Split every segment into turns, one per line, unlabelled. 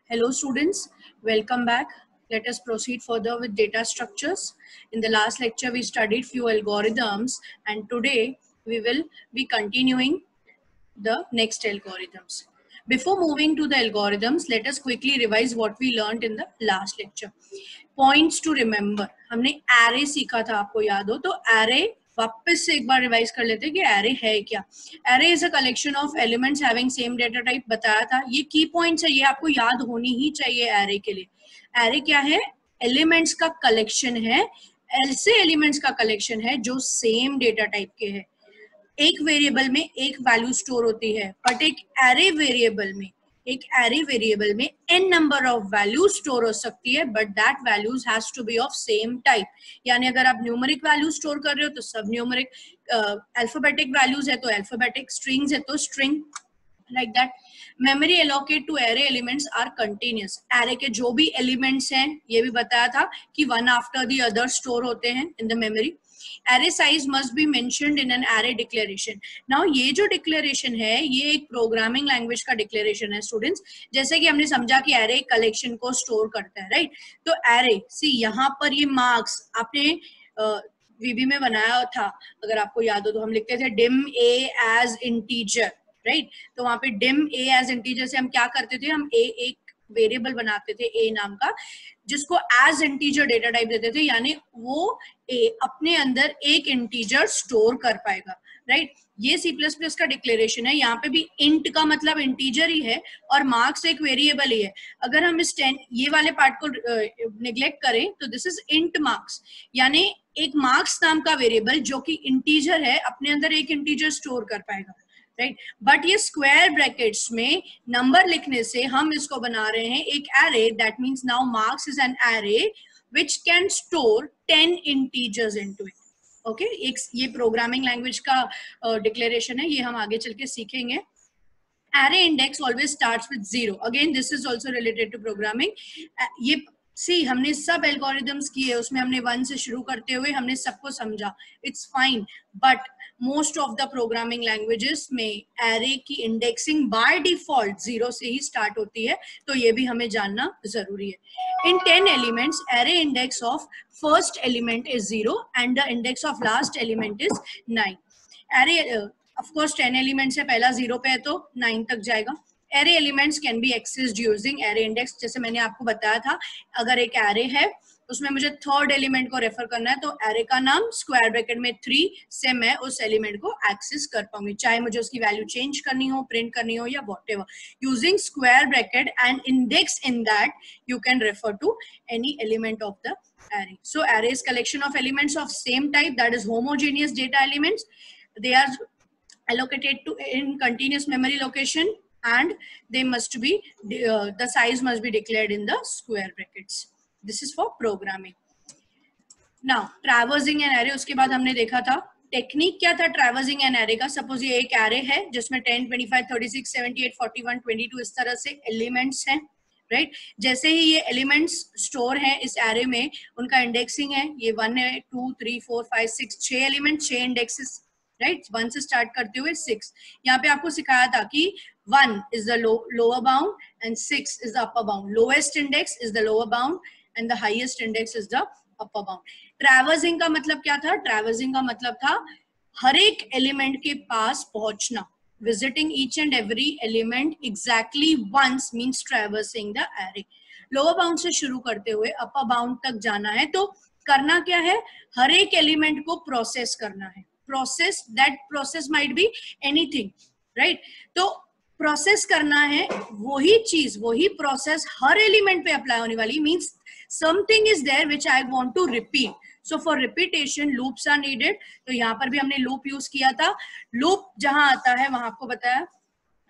Hello students, welcome back. Let us proceed further with data structures. In the last lecture we studied few algorithms and today we will be continuing the next algorithms. Before moving to the algorithms, let us quickly revise what we learned in the last lecture. Points to remember. हमने array सीखा था, आपको याद हो तो array वापस से एक बार रिवाइज कर लेते हैं कि array है क्या. Array is a collection of elements having same data type बताया था. ये key points है, ये आपको याद होनी ही चाहिए array के लिए. Array क्या है? Elements का collection है, ऐसे elements का collection है जो same data type के है. एक वेरिएबल में एक वैल्यू स्टोर होती है, बट एक एरे वेरिएबल में n number of value store हो सकती है, but that values has to be of same type. यानी अगर आप न्यूमेरिक वैल्यू स्टोर कर रहे हो तो सब न्यूमेरिक, अल्फाबेटिक वैल्यूज है तो अल्फाबेटिक, स्ट्रिंग्स है तो string, like that. Memory allocate to array elements are continuous. Array के जो भी elements हैं, ये भी बताया था कि one after the other store होते हैं in the memory. Array size must be mentioned in an array declaration. Now ये जो declaration है, ये एक programming language का declaration है students. जैसे कि हमने समझा कि array collection को store करता है, right? तो array, see यहाँ पर ये marks आपने VB में बनाया था, अगर आपको याद हो तो हम लिखते थे dim a as integer. Right तो वहां पे dim a as integer से हम क्या करते थे, हम एक वेरिएबल बनाते थे a नाम का, जिसको as integer डेटा टाइप देते थे, यानी वो a अपने अंदर एक इंटीजर स्टोर कर पाएगा. राइट ये C++ का डिक्लेरेशन है. यहाँ पे भी int का मतलब इंटीजर ही है और marks एक वेरिएबल ही है. अगर हम इस ये वाले पार्ट को निग्लेक्ट करें तो दिस इज int marks, यानी एक marks नाम का वेरिएबल जो कि इंटीजर है अपने अंदर एक इंटीजर स्टोर कर पाएगा. राइट बट ये स्क्वायर ब्रैकेट्स में नंबर लिखने से हम इसको बना रहे हैं एक array. That means now marks is an array which can store 10 integers into it. Okay एक ये प्रोग्रामिंग लैंग्वेज का डिक्लेरेशन है, ये हम आगे चल के सीखेंगे. Array index always starts with 0. Again, this is also related to programming. ये सी हमने सब एल्गोरिदम्स किए, उसमें हमने 1 से शुरू करते हुए हमने सबको समझा. It's fine, but most of the programming languages में एरे की इंडेक्सिंग बाय डिफॉल्ट 0 से ही स्टार्ट होती है, तो ये भी हमें जानना जरूरी है. इन 10 elements array index of first element is 0 and the index of last element is 9. Array of course 10 elements है, पहला 0 पे है तो 9 तक जाएगा. Array elements can be accessed using array index. जैसे मैंने आपको बताया था, अगर एक एरे है उसमें मुझे थर्ड एलिमेंट को रेफर करना है तो एरे का नाम स्क्वायर ब्रैकेट में 3 से मैं उस एलिमेंट को एक्सेस कर पाऊंगी, चाहे मुझे उसकी वैल्यू चेंज करनी हो, प्रिंट करनी हो या whatever. Using square bracket and index in that you can refer to any element of the array. So array is collection of elements of same type, that is homogeneous data elements. They are allocated to in continuous memory location and they must be the size must be declared in the square brackets. This is for programming. Now traversing an array, उसके बाद हमने देखा था technique क्या था traversing an array का. Suppose ये एक एरे है जिसमें 10, 25, 36, 78, 41, 22 इस तरह से एलिमेंट्स हैं. राइट जैसे ही ये एलिमेंट्स स्टोर हैं इस एरे में, उनका इंडेक्सिंग है, ये 1 है, 2, 3, 4, 5, 6, 6 एलिमेंट, 6 इंडेक्सेस. राइट 1 से स्टार्ट करते हुए 6. यहाँ पे आपको सिखाया था कि 1 is the lower bound and 6 is the upper bound. Lowest index is the lower bound and the highest index is the upper bound. Traversing का मतलब क्या था? ट्रैवर्सिंग का मतलब था हर एक एलिमेंट के पास पहुंचना. Visiting each and every element exactly once means traversing the array. Lower bound से शुरू करते हुए upper bound तक जाना है तो करना क्या है? हर एक एलिमेंट को प्रोसेस करना है. Process, that process might be anything. Right तो प्रोसेस करना है, वही चीज, वही प्रोसेस हर एलिमेंट पे अप्लाई होने वाली. Means something is there which I want to repeat. So for repetition loops are needed. तो यहाँ पर भी हमने लूप यूज किया था. लूप जहां आता है वहां आपको बताया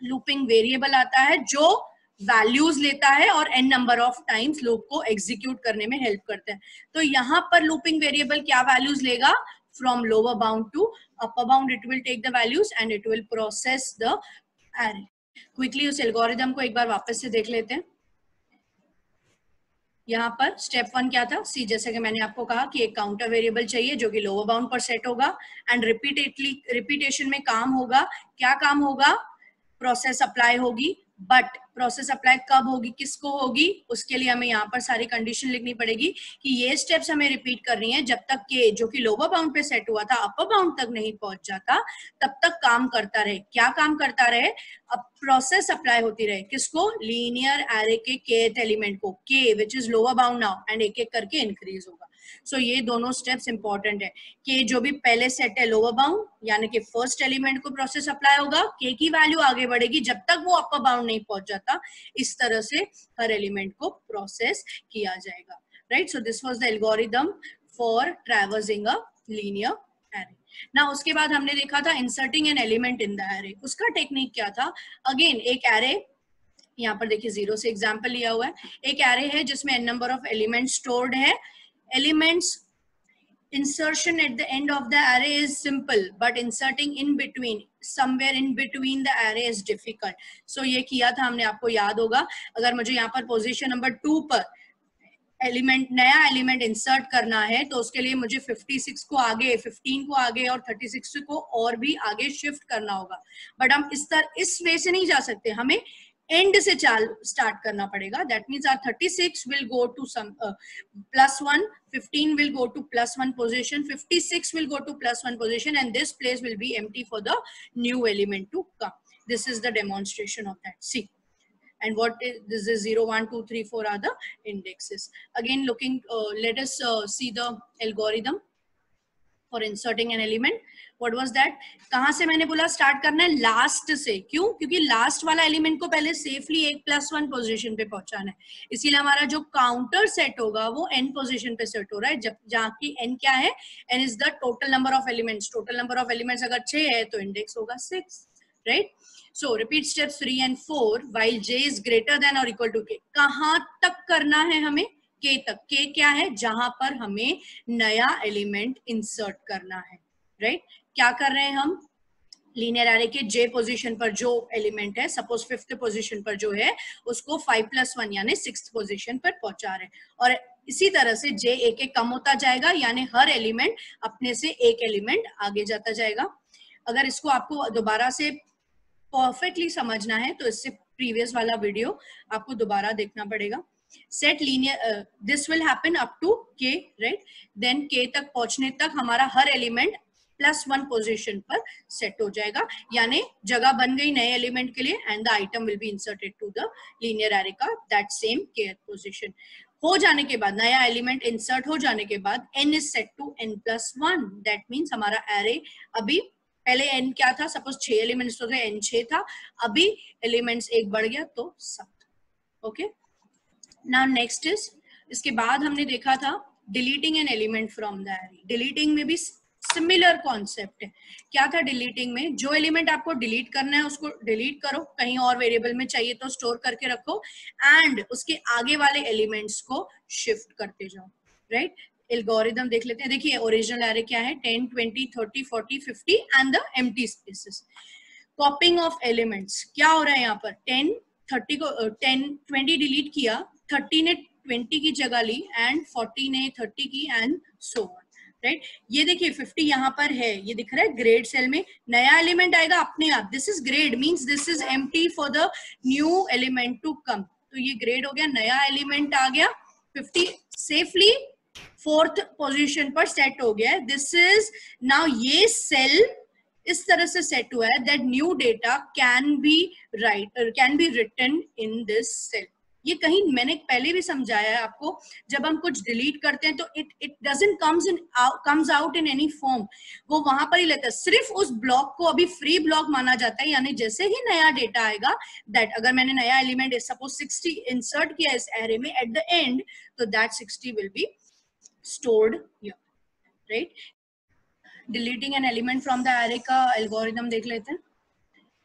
लूपिंग वेरिएबल आता है जो वैल्यूज लेता है और n number of times loop को एग्जीक्यूट करने में हेल्प करता है. तो यहाँ पर लूपिंग वेरिएबल क्या वैल्यूज लेगा? From lower bound to upper bound it will take the values and it will process the array. Quickly उस एल्गोरिथम को एक बार वापस से देख लेते हैं. यहाँ पर स्टेप 1 क्या था? सी जैसे कि मैंने आपको कहा कि एक काउंटर वेरिएबल चाहिए जो कि लोअर बाउंड पर सेट होगा एंड रिपीटेशन में काम होगा. क्या काम होगा? प्रोसेस अप्लाई होगी, बट प्रोसेस अप्लाई कब होगी, किसको होगी, उसके लिए हमें यहाँ पर सारी कंडीशन लिखनी पड़ेगी कि ये स्टेप्स हमें रिपीट करनी है जब तक के जो कि लोअर बाउंड पे सेट हुआ था अपर बाउंड तक नहीं पहुंच जाता, तब तक काम करता रहे। क्या काम करता रहे? अब प्रोसेस अप्लाई होती रहे, किसको? लीनियर एरे के kth एलिमेंट को, k which is lower bound now, and एक एक करके इंक्रीज होगा। सो ये दोनों स्टेप्स इंपॉर्टेंट है कि जो भी पहले सेट है लोअर बाउंड, यानी कि फर्स्ट एलिमेंट को प्रोसेस अप्लाई होगा, के की वैल्यू आगे बढ़ेगी जब तक वो अपर बाउंड नहीं पहुंच जाता। इस तरह से हर एलिमेंट को प्रोसेस किया जाएगा, right? So this was the algorithm for traversing a linear array. ना उसके बाद हमने देखा था inserting an element in the array. उसका टेक्निक क्या था? अगेन एक एरे, यहाँ पर देखिए 0 से एग्जाम्पल लिया हुआ है। एक एरे है जिसमें n number of element stored है। Elements insertion at the end of the array is simple, but inserting in between, somewhere in between the array is difficult. So ये किया था हमने, आपको याद होगा। अगर मुझे यहाँ पर पोजीशन नंबर 2 पर एलिमेंट, नया एलिमेंट इंसर्ट करना है तो उसके लिए मुझे 56 को आगे, 15 को आगे और 36 को और भी आगे शिफ्ट करना होगा। बट हम इस वे से नहीं जा सकते, हमें एंड से स्टार्ट करना पड़ेगा। That means R 36 will go to sum +1, 15 will go to +1 position, 56 will go to +1 position, and this place will be empty for the new element to come. This is the demonstration of that. See, and what is this? Is 0, 1, 2, 3, 4 are the indexes. Again, looking, let us see the algorithm for inserting an element. What was that? कहाँ से मैंने बोला start करना है? Last से। क्यों? क्योंकि last वाला एलिमेंट को पहले सेफली एक +1 पोजीशन पे पहुंचाना है। इसीलिए हमारा जो काउंटर सेट होगा वो n पोजीशन पे सेट हो रहा है, जब जहाँ की n क्या है? n is the total number of elements. Total number of elements अगर 6 है तो इंडेक्स होगा 6, right? So repeat steps 3 and 4 while j is greater than or equal to k. कहाँ तक करना है हमें? k तक। k क्या है? जहां पर हमें नया एलिमेंट इंसर्ट करना है, राइट? क्या कर रहे हैं हम? लीनियर एरे के j पोजीशन पर जो एलिमेंट है, सपोज 5th पोजीशन पर जो है, उसको 5+1 यानी 6th पोजीशन पर पहुंचा रहे हैं। और इसी तरह से j एक एक कम होता जाएगा, यानी हर एलिमेंट अपने से एक एलिमेंट आगे जाता जाएगा। अगर इसको आपको दोबारा से परफेक्टली समझना है तो इससे प्रीवियस वाला वीडियो आपको दोबारा देखना पड़ेगा। Set linear, this will happen up to k, right? Then k तक पहुंचने तक हमारा हर एलिमेंट +1 पोजीशन पर सेट हो जाएगा, यानी जगह बन गई नए एलिमेंट के लिए, and the item will be inserted to the linear array का दैट सेम kth पोजीशन। हो जाने के बाद, नया एलिमेंट इंसर्ट हो जाने के बाद n is set to n+1। That means हमारा एरे अभी, पहले n क्या था? सपोज 6 एलिमेंट्स तो थे, n 6 था, अभी एलिमेंट्स एक बढ़ गया तो 7। ओके, नाउ नेक्स्ट इज, इसके बाद हमने देखा था deleting an element from the array. Deleting में भी सिमिलर कॉन्सेप्ट है। क्या था डिलीटिंग में? जो एलिमेंट आपको डिलीट करना है उसको डिलीट करो, कहीं और वेरिएबल में चाहिए तो स्टोर करके रखो, एंड उसके आगे वाले एलिमेंट्स को शिफ्ट करते जाओ, राइट? एल्गोरिथम देख लेते हैं। देखिए ओरिजिनल एरे क्या है? 10, 20, 30, 40, 50 and the empty spaces. कॉपिंग of elements क्या हो रहा है यहाँ पर? 10, 30 को 10, 20 डिलीट किया, 30 ने 20 की जगह ली, एंड 40 ने 30 की, एंड सो ऑन, राइट? ये देखिए 50 यहाँ पर है, ये दिख रहा है ग्रेड सेल में। नया एलिमेंट आएगा अपने आप, this is grade, means this is empty for the new element to come. तो ये ग्रेड हो गया, नया एलिमेंट आ गया, 50 सेफली 4th पोजीशन पर सेट हो गया है। दिस इज नाउ, ये सेल इस तरह से सेट हुआ है that new data can be written in this cell. ये कहीं मैंने पहले भी समझाया है आपको, जब हम कुछ डिलीट करते हैं तो it doesn't comes out in any form, वो वहां पर ही लेता है। सिर्फ उस ब्लॉक को अभी फ्री ब्लॉक माना जाता है, यानी जैसे ही नया डेटा आएगा, दैट अगर मैंने नया एलिमेंट सपोज 60 इंसर्ट किया इस एरे में एट द एंड, तो that 60 will be stored here, right? Deleting an element from the array का algorithm देख लेते हैं।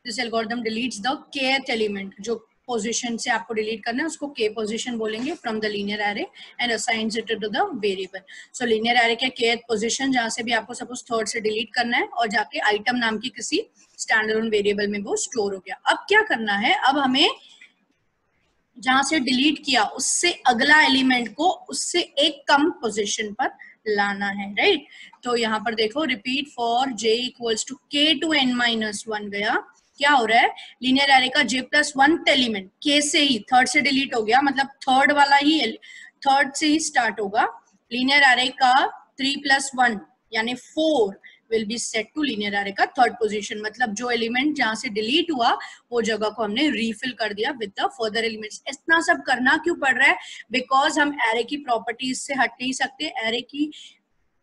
This algorithm deletes the kth element, जो position से आपको delete करना है उसको k position बोलेंगे, from the linear array and assigns it to the variable. So linear array के kth position जहाँ से भी आपको suppose 3rd से delete करना है और जाके item नाम की किसी standalone variable में वो store हो गया। अब क्या करना है? अब हमें जहां से डिलीट किया उससे अगला एलिमेंट को उससे एक कम पोजीशन पर लाना है, राइट? तो यहाँ पर देखो, repeat for j equals to k to n-1 गया, क्या हो रहा है, लीनियर एरे का j+1 एलिमेंट k से ही, थर्ड से डिलीट हो गया, मतलब थर्ड वाला ही थर्ड से ही स्टार्ट होगा। लीनियर एरे का 3+1 यानी 4 will be set to linear array का थर्ड पोजीशन, मतलब जो एलिमेंट जहां से डिलीट हुआ वो जगह को हमने रीफिल कर दिया विद द फर्दर एलिमेंट्स। इतना सब करना क्यों पड़ रहा है, बिकॉज हम एरे की प्रॉपर्टीज से हट नहीं सकते। एरे की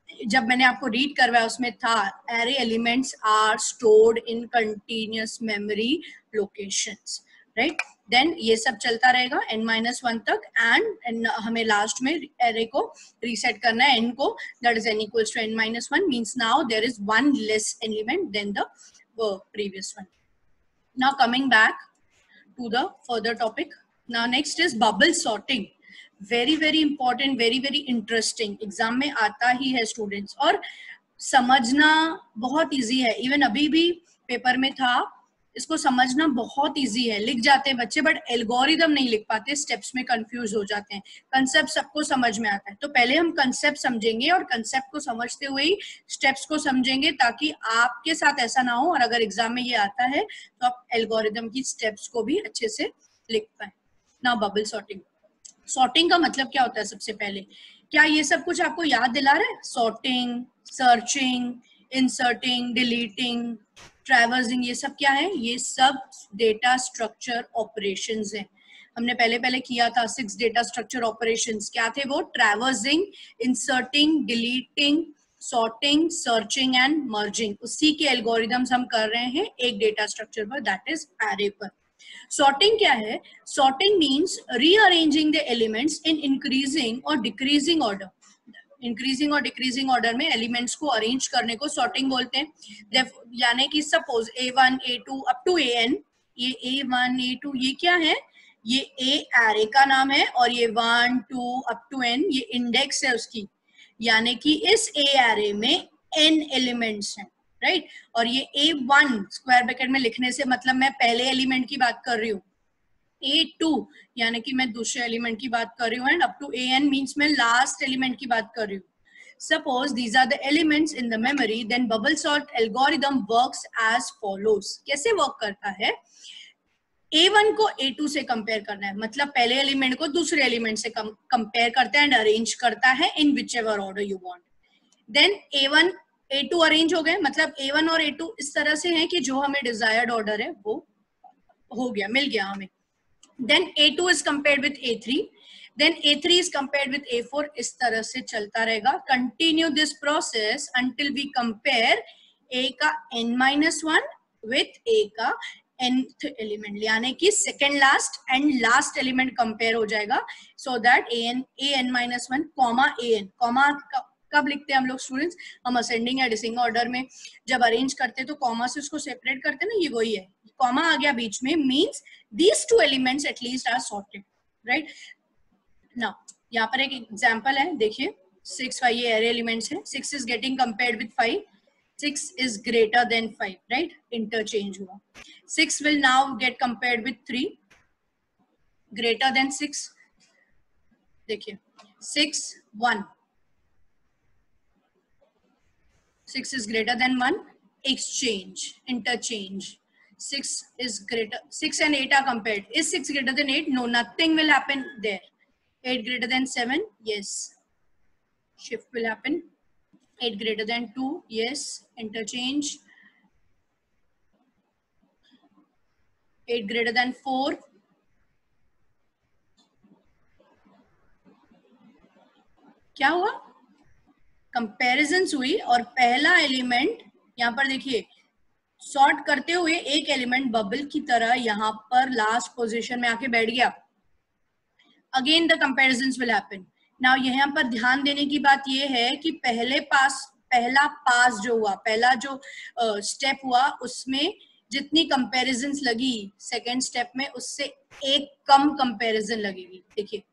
जब मैंने आपको रीड करवाया उसमें था array elements are stored in continuous memory locations, right. Then ये सब चलता रहेगा n-1 तक, एंड हमें लास्ट में एरे को रीसेट करना है n को, that is n equals to n-1 means now there is one less element than the previous one. Now coming back to the further topic. Now next is bubble sorting. very important, very interesting, exam में आता ही है students, और समझना बहुत easy है। Even अभी भी paper में था, इसको समझना बहुत इजी है, लिख जाते हैं बच्चे बट एल्गोरिदम नहीं लिख पाते, स्टेप्स में कंफ्यूज हो जाते हैं। कंसेप्ट सबको समझ में आता है, तो पहले हम कंसेप्ट समझेंगे और कंसेप्ट को समझते हुए ही स्टेप्स को समझेंगे, ताकि आपके साथ ऐसा ना हो और अगर एग्जाम में ये आता है तो आप एल्गोरिदम की स्टेप्स को भी अच्छे से लिख पाए। Now bubble sorting. सॉर्टिंग का मतलब क्या होता है, सबसे पहले क्या ये सब कुछ आपको याद दिला रहा है? Sorting, searching, inserting, deleting, traversing, ये सब क्या है? ये सब डेटा स्ट्रक्चर ऑपरेशंस हैं। हमने पहले किया था 6 डेटा स्ट्रक्चर ऑपरेशंस। क्या थे वो? Traversing, inserting, deleting, sorting, searching and merging. उसी के एल्गोरिदम्स हम कर रहे हैं एक डेटा स्ट्रक्चर पर, दैट इज एरे पर। सॉर्टिंग क्या है? Sorting means rearranging the elements in increasing और डिक्रीजिंग ऑर्डर। इंक्रीजिंग और डिक्रीजिंग ऑर्डर में एलिमेंट्स को अरेंज करने को सॉर्टिंग बोलते हैं। यानी कि suppose A1 A2 up to AN, ये A1 A2 ये क्या है? ये A एरे का नाम है, और ये 1 2 अप टू N ये इंडेक्स है उसकी, यानी कि इस A एरे में N एलिमेंट्स हैं, राइट। और ये A1 स्क्वायर ब्रैकेट में लिखने से मतलब मैं पहले एलिमेंट की बात कर रही हूँ, A2 यानी कि मैं दूसरे एलिमेंट की बात कर रही हूँ, and up to AN means मैं लास्ट एलिमेंट की बात कर रही हूँ। Suppose these are the elements in the memory, then bubble sort algorithm works as follows. कैसे वर्क करता है? A1 को A2 से कंपेयर करना है, मतलब पहले एलिमेंट को दूसरे एलिमेंट से कंपेयर करता है एंड अरेंज करता है in whichever order you want. Then A1 A2 arrange हो गए, मतलब A1 और A2 इस तरह से हैं कि जो हमें डिजायर्ड ऑर्डर है वो हो गया, मिल गया हमें। Then A2 is compared with A3, then A3 is compared with A4, इस तरह से चलता रहेगा। Continue this process until we compare A का n-1 with A का nth एलिमेंट, यानी कि second last and last element compare हो जाएगा, so that an-1 comma an, comma कब लिखते हैं हम लोग स्टूडेंट्स? हम असेंडिंग या डिसेंडिंग ऑर्डर में जब अरेंज करते हैं तो कॉमा से उसको सेपरेट करते हैं ना, ये वही है, कॉमा आ गया बीच में, means these two elements at least are sorted, right? Now यहाँ पर एक एग्जांपल है, देखिए 6 5 ये एरे एलिमेंट्स है, 6 is getting compared with 5, 6 is greater than 5, right? Interchange हुआ। 6 will now get compared with 3, greater than 6, देखिए 6 1, 6 is greater than 1, exchange, interchange, 6 is greater, 6 and 8 are compared. Is 6 greater than 8? No, nothing will happen there. 8 greater than 7? Yes. Shift will happen. 8 greater than 2? Yes. Interchange. 8 greater than 4? क्या हुआ? Comparisons हुई और पहला element यहाँ पर देखिए sort करते हुए एक एलिमेंट बबल की तरह यहाँ पर लास्ट पोजीशन में आके बैठ गया। Again the comparisons will happen. Now यहाँ पर ध्यान देने की बात यह है कि पहला पास जो हुआ, पहला जो स्टेप हुआ, उसमें जितनी कंपैरिजंस लगी सेकेंड स्टेप में उससे एक कम कंपैरिजन लगेगी। देखिए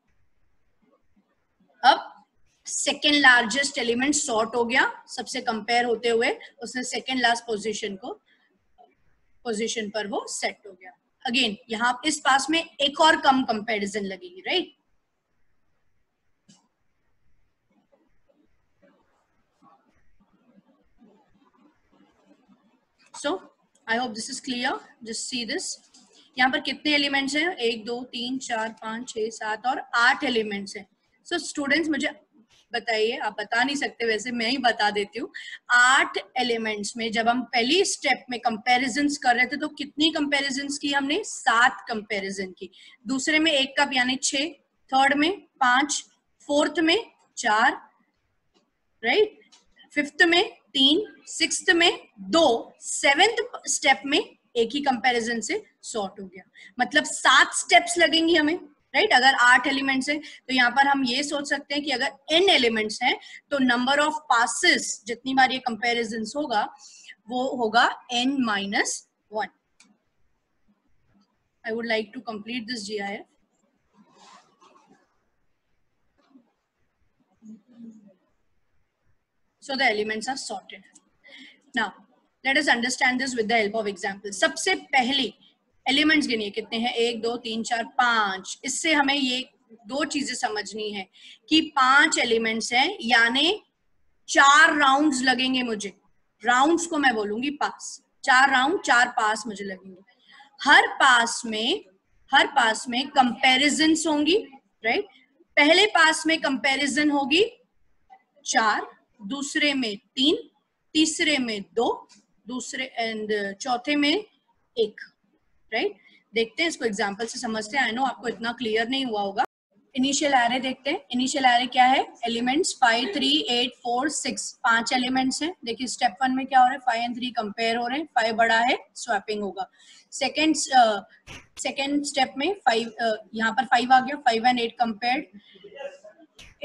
अब सेकेंड लार्जेस्ट एलिमेंट सॉर्ट हो गया, सबसे कंपेयर होते हुए उसने सेकेंड लास्ट पोजीशन पर वो सेट हो गया। अगेन यहाँ इस पास में एक और कम कंपैरिजन लगेगी, right? So I hope this is clear. Just see this. यहाँ पर कितने एलिमेंट्स हैं? 1 2 3 4 5 6 7 और 8 एलिमेंट्स हैं. सो स्टूडेंट्स मुझे बताइए, आप बता नहीं सकते वैसे मैं ही बता देती हूँ. 8 एलिमेंट्स में जब हम पहली स्टेप में कंपैरिजंस कर रहे थे तो कितनी कंपैरिजंस की हमने? 7 कंपैरिजन की. दूसरे में 1 कप यानी 6, थर्ड में 5, फोर्थ में 4, राइट, फिफ्थ में 3, सिक्स्थ में 2, सेवेंथ स्टेप में एक ही कंपैरिजन से सॉर्ट हो गया. मतलब 7 स्टेप्स लगेंगी हमें, राइट. अगर 8 एलिमेंट्स हैं तो यहाँ पर हम ये सोच सकते हैं कि अगर n एलिमेंट्स हैं तो नंबर ऑफ पासेस, जितनी बार ये कंपैरिजन होगा वो होगा n-1. I would like to complete this GIF. So the elements are sorted. Now let us understand this with the help of example. सबसे पहली एलिमेंट्स गिनिए कितने हैं? 1 2 3 4 5. इससे हमें ये 2 चीजें समझनी है कि 5 एलिमेंट्स हैं यानी 4 राउंड्स लगेंगे मुझे. राउंड्स को मैं बोलूंगी पास. 4 राउंड 4 पास मुझे लगेंगे. हर पास में कंपैरिजंस होंगी, राइट. पहले पास में कंपैरिजन होगी 4, दूसरे में 3, तीसरे में 2, दूसरे एंड चौथे में 1, राइट. देखते हैं इसको एग्जांपल से समझते हैं. आई नो आपको इतना क्लियर नहीं हुआ होगा. इनिशियल एरे देखते हैं. इनिशियल एरे क्या है? एलिमेंट्स 5 3 8 4 6. 5 एलिमेंट्स हैं. देखिए स्टेप 1 में क्या हो रहा है? 5 and 3 कंपेयर हो रहे हैं. 5 बड़ा है, स्वैपिंग होगा. सेकेंड स्टेप में 5, यहाँ पर 5 आ गया. 5 and 8 compared.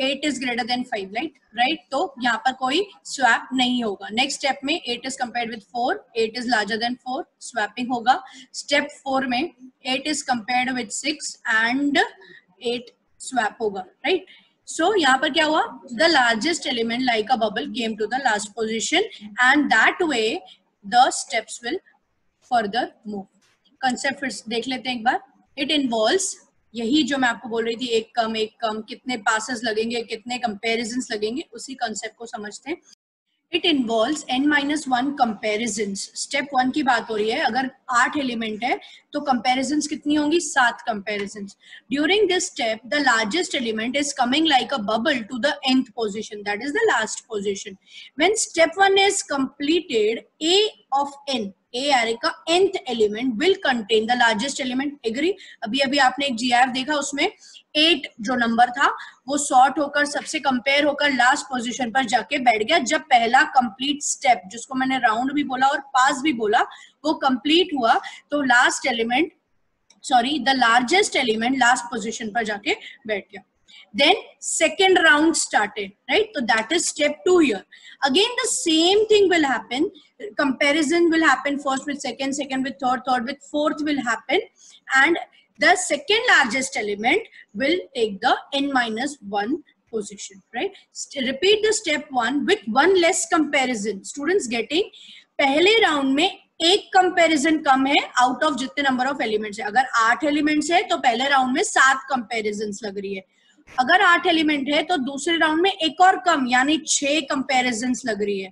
8 is greater than 5, right? तो यहाँ पर कोई स्वैप नहीं होगा. नेक्स्ट स्टेप में 8 is compared with 4, 8 is larger than 4, swapping होगा. स्टेप 4 में 8 is compared with 6 and 8 swap होगा, राइट. सो यहाँ पर क्या हुआ? The largest element like a bubble came to the last position and that way the steps will further move. Concept फिर देख लेते हैं एक बार. इट इन्वॉल्व्स, यही जो मैं आपको बोल रही थी, एक कम, कितने पासेस लगेंगे, कितने कंपैरिजंस लगेंगे, उसी कॉन्सेप्ट को समझते हैं. It involves n-1 comparisons. Step 1 की बात हो रही है. अगर 8 एलिमेंट है तो कंपैरिजंस कितनी होंगी? 7 comparisons. During this step the largest element is coming like a bubble to the nth position, that is the last position. When step 1 is completed, a of n, A array का nth element will contain the largest element. Agree? अभी आपने एक GIF देखा, उसमें 8 जो number था वो sort होकर सबसे कंपेयर होकर लास्ट पोजीशन पर जाके बैठ गया. जब पहला कंप्लीट स्टेप, जिसको मैंने राउंड भी बोला और पास भी बोला, वो कंप्लीट हुआ तो last element, sorry, the largest element last position पर जाके बैठ गया. Then second round started, right? So that is step 2 here. Again the same thing will happen. Comparison will happen first with second, second with third, third with fourth will happen, and the second largest element will take the n-1 position, right? Repeat the step 1 with one less comparison. Students getting, पहले round में एक comparison कम है out of जितने number of elements है. अगर 8 elements है तो पहले राउंड में 7 कंपैरिजंस लग रही है. अगर 8 एलिमेंट है तो दूसरे राउंड में एक और कम यानी 6 कंपैरिजंस लग रही है,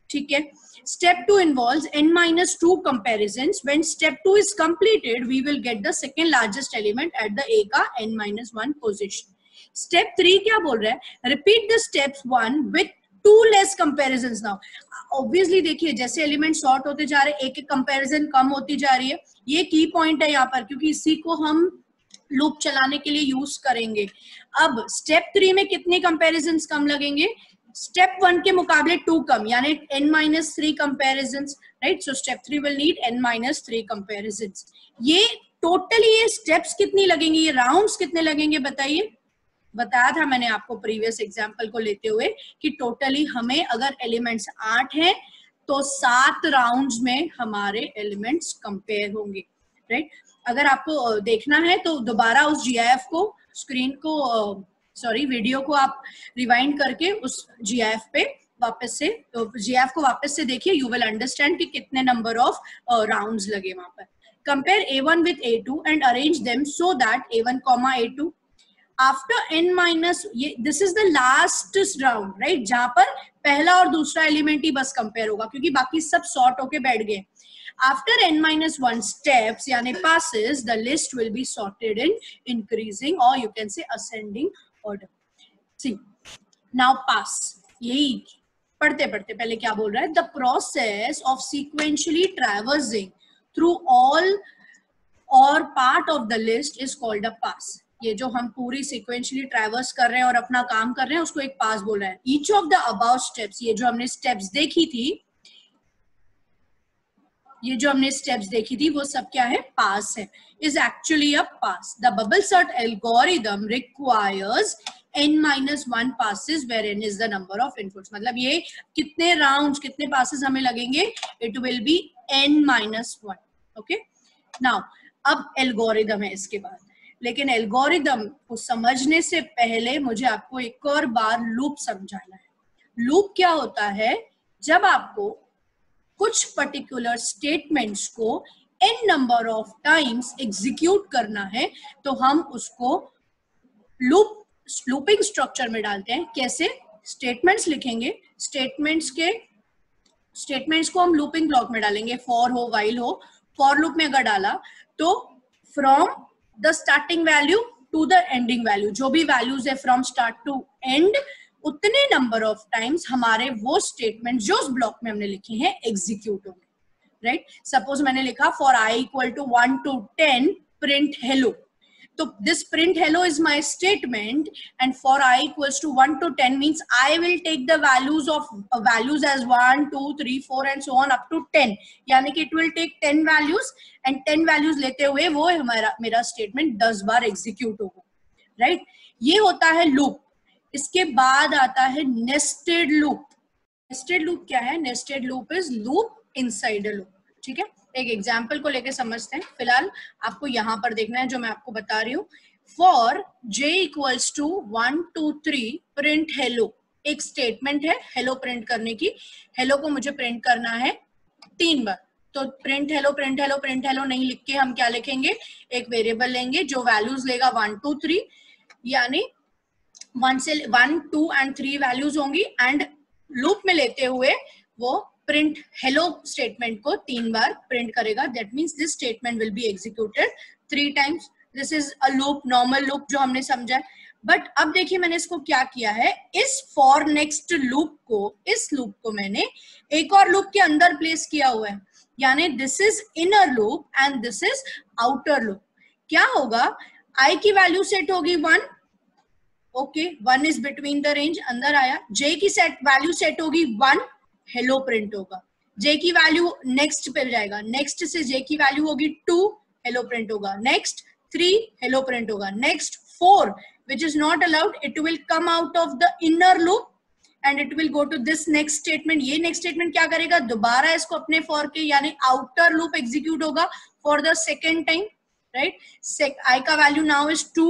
ठीक है. Step 2 involves n-2 comparisons. When step 2 is completed, we will get the second largest element at the A का n-1 position. Step 3 क्या बोल रहा है? Repeat the steps 1 with 2 less comparisons now. Obviously देखिए जैसे एलिमेंट सॉर्ट होते जा रहे हैं, एक एक कंपैरिजन कम होती जा रही है. ये की पॉइंट है यहाँ पर, क्योंकि इसी को हम लूप चलाने के लिए यूज करेंगे. अब स्टेप 3 में कितने कंपैरिजंस कम लगेंगे? स्टेप 1 के मुकाबले 2 कम, यानी n-3 comparisons, right. So step 3 will need n-3 comparisons. ये टोटली ये स्टेप्स कितनी लगेंगी, ये राउंड्स कितने लगेंगे बताइए? बताया था मैंने आपको प्रीवियस एग्जांपल को लेते हुए कि टोटली हमें अगर एलिमेंट्स 8 हैं तो 7 राउंड्स में हमारे एलिमेंट्स कंपेयर होंगे, राइट. अगर आपको देखना है तो दोबारा उस GIF को, स्क्रीन को, सॉरी वीडियो को आप रिवाइंड करके उस GIF पे वापस से, तो GIF को वापस से देखिए. यू विल अंडरस्टैंड कि कितने नंबर ऑफ राउंड्स लगे वहां पर. Compare A1 with A2 and arrange them so that A1, A2 after n-, ये this is the last round, right, जहां पर पहला और दूसरा एलिमेंट ही बस कंपेयर होगा क्योंकि बाकी सब सॉर्ट होके बैठ गए. After n-1 steps यानी passes, the list will be sorted in increasing or you can say ascending order. See, now pass. यही पढ़ते पढ़ते पहले क्या बोल रहा है? The process of sequentially traversing through all or part of the list is called a pass. ये जो हम पूरी sequentially traverse कर रहे हैं और अपना काम कर रहे हैं उसको एक pass बोल रहा है. Each of the above steps, ये जो हमने steps देखी थी वो सब क्या है? पास है. Is actually a pass. The bubble sort algorithm requires n-1 passes where n is the number of inputs. मतलब ये कितने rounds, कितने passes हमें लगेंगे? It will be n-1. Okay. Now अब algorithm है इसके बाद, लेकिन algorithm को समझने से पहले मुझे आपको एक और बार loop समझाना है. Loop क्या होता है? जब आपको कुछ पर्टिकुलर स्टेटमेंट्स को n number of times execute करना है तो हम उसको लूपिंग स्ट्रक्चर में डालते हैं. कैसे? स्टेटमेंट्स लिखेंगे, स्टेटमेंट्स को हम लूपिंग ब्लॉक में डालेंगे. फॉर हो, व्हाइल हो. फॉर लूप में अगर डाला तो from the starting value to the ending value, जो भी वैल्यूज है फ्रॉम स्टार्ट टू एंड, उतने नंबर ऑफ टाइम्स हमारे वो स्टेटमेंट जो उस ब्लॉक में हमने लिखे हैं एग्जीक्यूट होंगे. राइट? सपोज मैंने लिखा for i equal to 1 to 10 print hello, तो this print hello is my statement and for i equals to 1 to 10 means I will take the values as 1 2 3 4 and so on up to 10, यानी कि it will take 10 values and 10 values लेते हुए वो मेरा statement 10 बार execute होगा. Right? ये होता है लूप. इसके बाद आता है नेस्टेड लूप. नेस्टेड लूप क्या है? Nested loop is loop inside a loop. ठीक है, एक एग्जांपल को लेके समझते हैं. फिलहाल आपको यहां पर देखना है जो मैं आपको बता रही हूँ. For j equals to 1 2 3 print hello, एक स्टेटमेंट है हेलो प्रिंट करने की. हेलो को मुझे प्रिंट करना है 3 बार, तो प्रिंट हेलो नहीं लिख के हम क्या लिखेंगे? एक वेरिएबल लेंगे जो वैल्यूज लेगा 1 2 3, यानी 1 2 and 3 वैल्यूज होंगी एंड लूप में लेते हुए वो प्रिंट हेलो स्टेटमेंट को 3 बार प्रिंट करेगा. That means this statement will be executed 3 times. This is a loop, normal loop जो हमने समझा है. बट अब देखिए मैंने इसको क्या किया है, इस फॉर नेक्स्ट लूप को, इस लूप को मैंने एक और लूप के अंदर प्लेस किया हुआ है, यानी this is inner loop and this is outer loop. क्या होगा? i की वैल्यू सेट होगी 1. Okay, 1 is between the range, अंदर आया. j की वैल्यू सेट होगी 1, हेलो प्रिंट होगा. j की वैल्यू नेक्स्ट पे जाएगा, नेक्स्ट से j की वैल्यू होगी 2, हेलो प्रिंट होगा. नेक्स्ट 3, हेलो प्रिंट होगा. Next 4 which is not allowed, it will come out of the inner loop and it will go to this next statement. ये next statement क्या करेगा? दोबारा इसको अपने for के यानी outer loop execute होगा for the second time. right? I का value now is 2.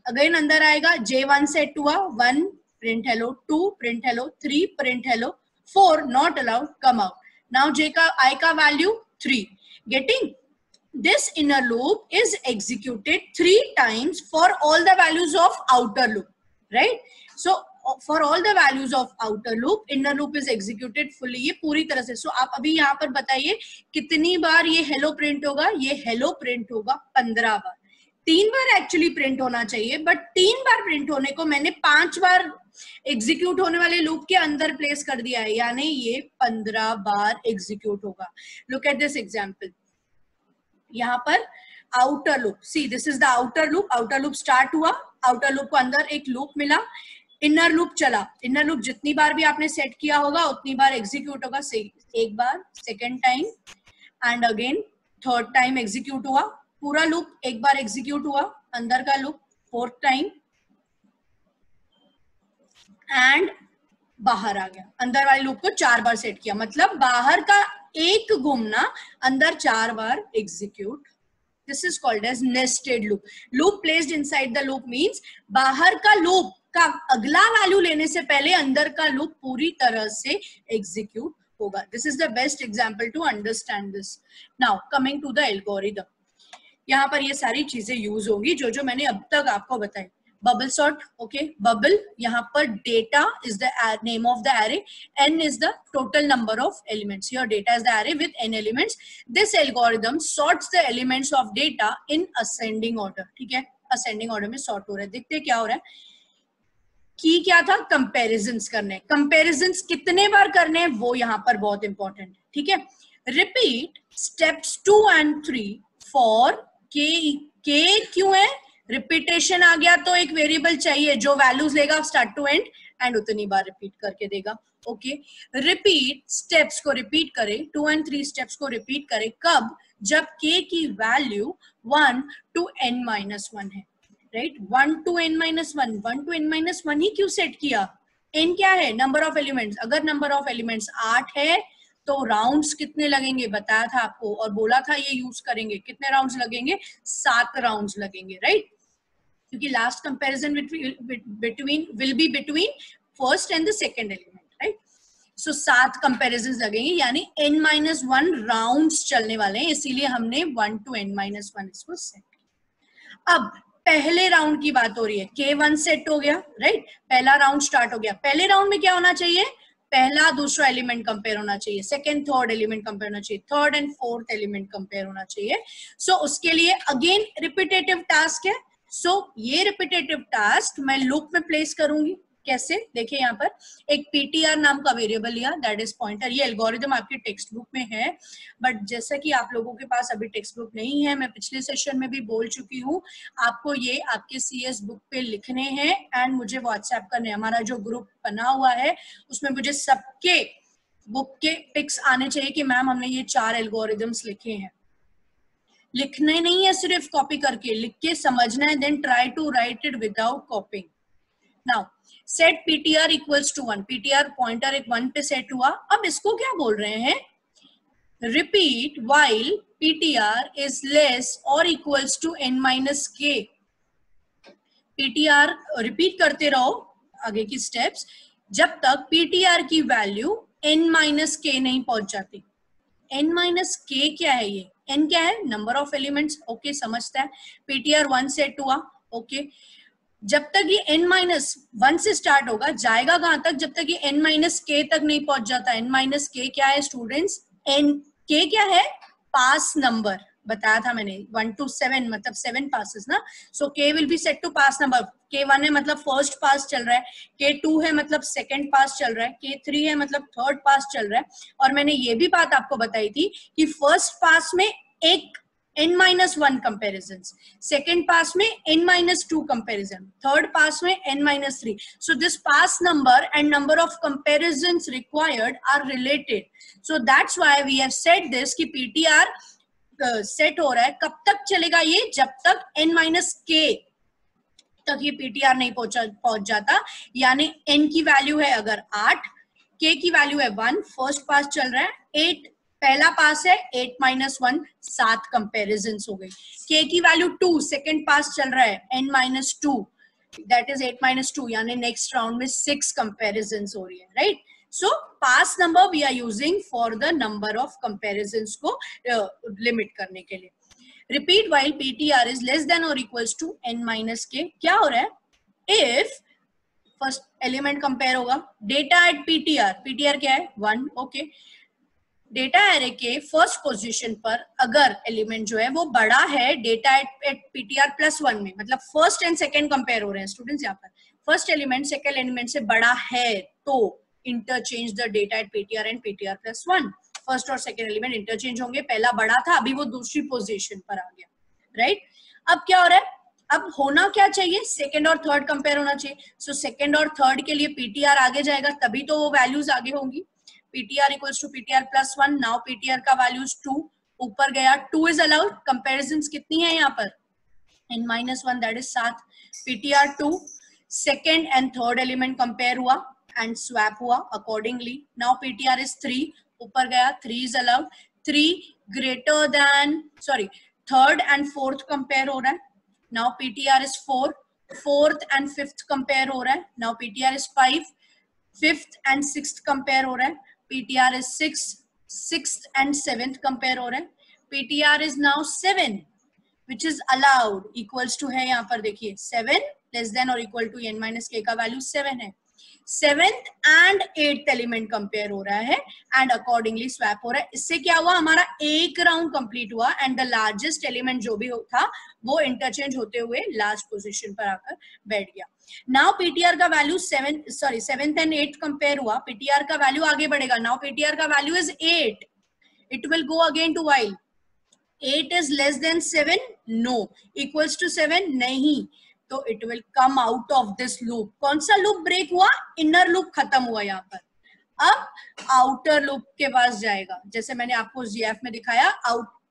अगेन अंदर आएगा, j1 सेट हुआ 1 print hello, 2 print hello, 3 print hello, 4 not allowed, come out. Now i का value 3. Getting? This inner loop is executed 3 times for all the values of outer loop. Right? So for all the values of outer loop inner loop is executed fully, ये पूरी तरह से. सो आप अभी यहाँ पर बताइए कितनी बार ये हेलो प्रिंट होगा? ये हेलो प्रिंट होगा 15 बार. 3 बार एक्चुअली प्रिंट होना चाहिए, बट 3 बार प्रिंट होने को मैंने 5 बार एग्जीक्यूट होने वाले लूप के अंदर प्लेस कर दिया है, यानी ये 15 बार एग्जीक्यूट होगा. Look at this example. यहाँ पर outer loop, see this is the outer loop. Outer loop start हुआ, आउटर लूप को अंदर एक लूप मिला, इनर लूप चला. इनर लूप जितनी बार भी आपने सेट किया होगा उतनी बार एग्जीक्यूट होगा. एक बार, second time and again third time execute हुआ. पूरा लूप एक बार एग्जीक्यूट हुआ, अंदर का लूप 4th टाइम एंड बाहर आ गया. अंदर वाले लूप को 4 बार सेट किया, मतलब बाहर का एक घूमना, अंदर 4 बार execute. This is called as nested loop. Loop placed inside the loop means बाहर का लूप का अगला वैल्यू लेने से पहले अंदर का लूप पूरी तरह से एग्जीक्यूट होगा. This is the best example to understand this. Now coming to the algorithm. यहाँ पर ये सारी चीजें यूज होंगी जो मैंने अब तक आपको बताई. बबल सॉर्ट, ओके, बबल, यहाँ पर data is the name of the array, n is the total number of elements. Your data is the array with n elements. This algorithm sorts the elements of data in ascending order. ठीक है, ascending order में sort हो रहा है. देखते हैं क्या हो रहा है. की क्या था, कंपैरिजंस करने. कंपैरिजंस कितने बार करने हैं वो यहाँ पर बहुत इंपॉर्टेंट है. ठीक है, रिपीट स्टेप्स 2 and 3 फॉर के क्यों है, रिपीटेशन आ गया तो एक वेरिएबल चाहिए जो वैल्यूज लेगा स्टार्ट टू एंड उतनी बार रिपीट करके देगा. ओके, रिपीट स्टेप्स को रिपीट करे, 2 and 3 स्टेप्स को रिपीट करे. कब, जब k की वैल्यू 1 to n-1 है. Right, 1 to n-1, 1 to n-1 ही क्यों सेट किया, n क्या है, नंबर ऑफ एलिमेंट्स. अगर नंबर ऑफ एलिमेंट्स 8 है तो राउंड्स कितने लगेंगे बताया था आपको, और बोला था ये यूज करेंगे. कितने राउंड्स लगेंगे, 7 राउंड्स लगेंगे. राइट, क्योंकि last comparison between will be between first and the second element. Right, so 7 comparisons लगेंगे, यानी n-1 राउंड्स चलने वाले हैं, इसीलिए हमने 1 to n-1 इसको सेट. अब पहले राउंड की बात हो रही है, k1 सेट हो गया. राइट, पहला राउंड स्टार्ट हो गया. पहले राउंड में क्या होना चाहिए, पहला दूसरा एलिमेंट कंपेयर होना चाहिए, सेकंड थर्ड एलिमेंट कंपेयर होना चाहिए, third and fourth element compare होना चाहिए. सो उसके लिए अगेन रिपीटेटिव टास्क है. सो ये रिपीटेटिव टास्क मैं लूप में प्लेस करूंगी. कैसे, देखिए यहाँ पर एक ptr नाम का वेरिएबल लिया, दैट इज पॉइंटर. ये एल्गोरिथम आपके टेक्स्ट बुक में है, बट जैसा कि आप लोगों के पास अभी टेक्स्ट बुक नहीं है, मैं पिछले सेशन में भी बोल चुकी हूँ, आपको ये आपके CS बुक पे लिखने हैं एंड मुझे व्हाट्सएप करने. हमारा जो ग्रुप बना हुआ है उसमें मुझे सबके बुक के पिक्स आने चाहिए कि मैम हमने ये 4 एल्गोरिथम्स लिखे हैं. लिखने नहीं है सिर्फ कॉपी करके, लिख के समझना है, then try to write it without copying. Now set ptr equals to 1, ptr pointer एक 1 पे सेट हुआ. अब इसको क्या बोल रहे हैं, repeat while ptr is less और equals to n-k. ptr repeat करते रहो आगे की स्टेप्स जब तक ptr की वैल्यू n-k नहीं पहुंच जाती. n-k क्या है, ये n क्या है, नंबर ऑफ एलिमेंट्स. ओके, समझता है. ptr 1 सेट हुआ. ओके, जब तक ये n-1 से स्टार्ट होगा, जाएगा कहां तक, जब तक ये n-k तक नहीं पहुंच जाता. n-k क्या है स्टूडेंट्स, k क्या है, पास नंबर. बताया था मैंने 1 to 7 मतलब 7 passes ना. So k will be set to pass number. k1 है मतलब फर्स्ट पास चल रहा है, k2 है मतलब सेकंड पास चल रहा है, k3 है मतलब थर्ड पास चल रहा है. और मैंने ये भी बात आपको बताई थी कि फर्स्ट पास में एक n-1 comparisons, second pass में n-2 comparison, third pass में n-3. So this pass number and number of comparisons required are related. So that's why we have said this कि ptr सेट हो रहा है. कब तक चलेगा ये, जब तक n-k तक ये ptr नहीं पहुंच जाता. यानी n की वैल्यू है अगर 8, k की वैल्यू है 1, फर्स्ट पास चल रहा है, 8 पहला पास है, 8-1 7 कंपैरिजंस हो गई. k की वैल्यू 2, सेकंड पास चल रहा है, n-2 दैट इज 8-2, यानी नेक्स्ट राउंड में 6 कंपैरिजंस हो रही है. Right, so pass number we are using for the number of comparisons को लिमिट करने के लिए. Repeat while ptr is less than और इक्वल्स टू n-k. क्या हो रहा है, इफ फर्स्ट एलिमेंट कंपेयर होगा, डेटा एट ptr क्या है 1. ओके, डेटा एरे के फर्स्ट पोजीशन पर अगर एलिमेंट जो है वो बड़ा है डेटा एट ptr +1 में, मतलब फर्स्ट एंड सेकंड कंपेयर हो रहे हैं स्टूडेंट्स. यहाँ पर फर्स्ट एलिमेंट सेकंड एलिमेंट से बड़ा है तो interchange the data at ptr and ptr +1. First और सेकंड एलिमेंट इंटरचेंज होंगे, पहला बड़ा था अभी वो दूसरी पोजीशन पर आ गया. राइट, अब क्या हो रहा है, अब होना क्या चाहिए, सेकंड और थर्ड कंपेयर होना चाहिए. सो सेकंड और थर्ड के लिए ptr आगे जाएगा, तभी तो वो वैल्यूज आगे होंगी. ptr equals to ptr +1. now ptr का वैल्यूज 2 ऊपर गया, 2 इज अलाउड. कंपैरिजंस कितनी है यहाँ पर, n-1 that is 7. ptr 2, second and third element compare हुआ एंड स्वैप हुआ अकॉर्डिंगली. नाउ ptr इज 3, ऊपर गया, 3 is allowed. 3 greater than third and fourth compare हो रहा है. Now ptr is 4, fourth and fifth compare हो रहा है. Now ptr is 5, fifth and sixth compare हो रहा है. ptr is 6, sixth and seventh compare हो रहा है. ptr is now 7 which is allowed equals to है यहाँ पर देखिए 7 लेस देन और इक्वल टू n माइनस के का वैल्यू 7 है. 7th and 8th element compare हो रहा है एंड अकॉर्डिंगली स्वैप हो रहा है. इससे क्या हुआ, हमारा एक राउंड कंप्लीट हुआ एंड द लार्जेस्ट एलिमेंट जो भी था वो इंटरचेंज होते हुए लास्ट पोजीशन पर आकर बैठ गया. नाउ पीटीआर का value 7th and 8th compare हुआ. पीटीआर का वैल्यू आगे बढ़ेगा. नाउ पीटीआर का value is 8. It will go again to while. 8 is less than 7, no. Equals to 7, नहीं. तो it will come out of this loop. कौन सा लूप ब्रेक हुआ, इनर लूप खत्म हुआ यहाँ पर. अब आउटर लूप के पास जाएगा. जैसे मैंने आपको जीएफ में दिखाया,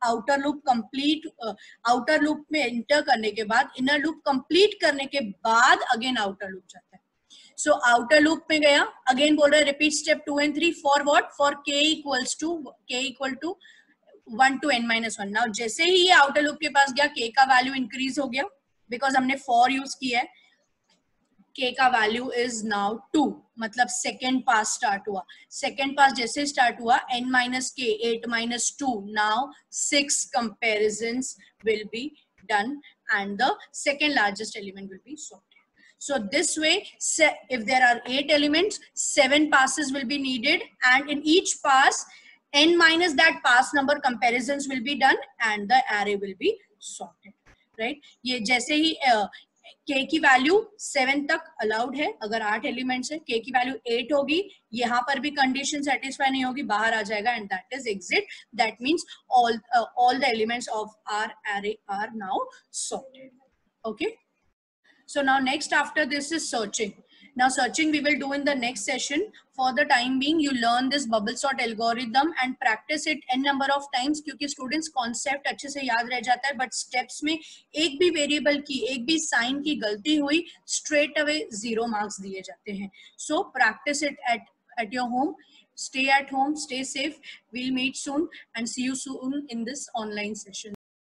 outer loop complete, outer loop में एंटर करने के बाद इनर लूप कंप्लीट करने के बाद अगेन आउटर लूप जाता है. सो आउटर लूप में गया, अगेन बोल रहे हैं repeat step 2 and 3 for what, for k equal to 1 to n minus 1. नाउ जैसे ही ये आउटर लूप के पास गया, k का वैल्यू इंक्रीज हो गया बिकॉज हमने फॉर यूज किया है. k का वैल्यू इज नाउ 2, मतलब सेकेंड पास स्टार्ट हुआ. सेकेंड पास जैसे स्टार्ट हुआ, n minus k 8 minus 2, now 6 comparisons will be done and the second largest element will be sorted. So this way, if there are 8 elements, 7 passes will be needed and in each pass n minus that pass number comparisons will be done and the array will be sorted. Right? ये जैसे ही k की value 7 तक allowed है, अगर 8 elements है, k की value 8 होगी, यहाँ पर भी कंडीशन सेटिस्फाई नहीं होगी, बाहर आ जाएगा and that is exit. That means all the elements of our array are now sorted. Okay. So now next after this is searching. Now searching we will do in the next session. For the time being you learn this bubble sort algorithm and practice it n number of times, क्योंकि students concept अच्छे से याद रह जाता है, but steps में एक भी variable की, एक भी sign की गलती हुई, straight away 0 marks दिए जाते हैं. So practice it at your home. Stay at home, stay safe. We'll meet soon and see you soon in this online session.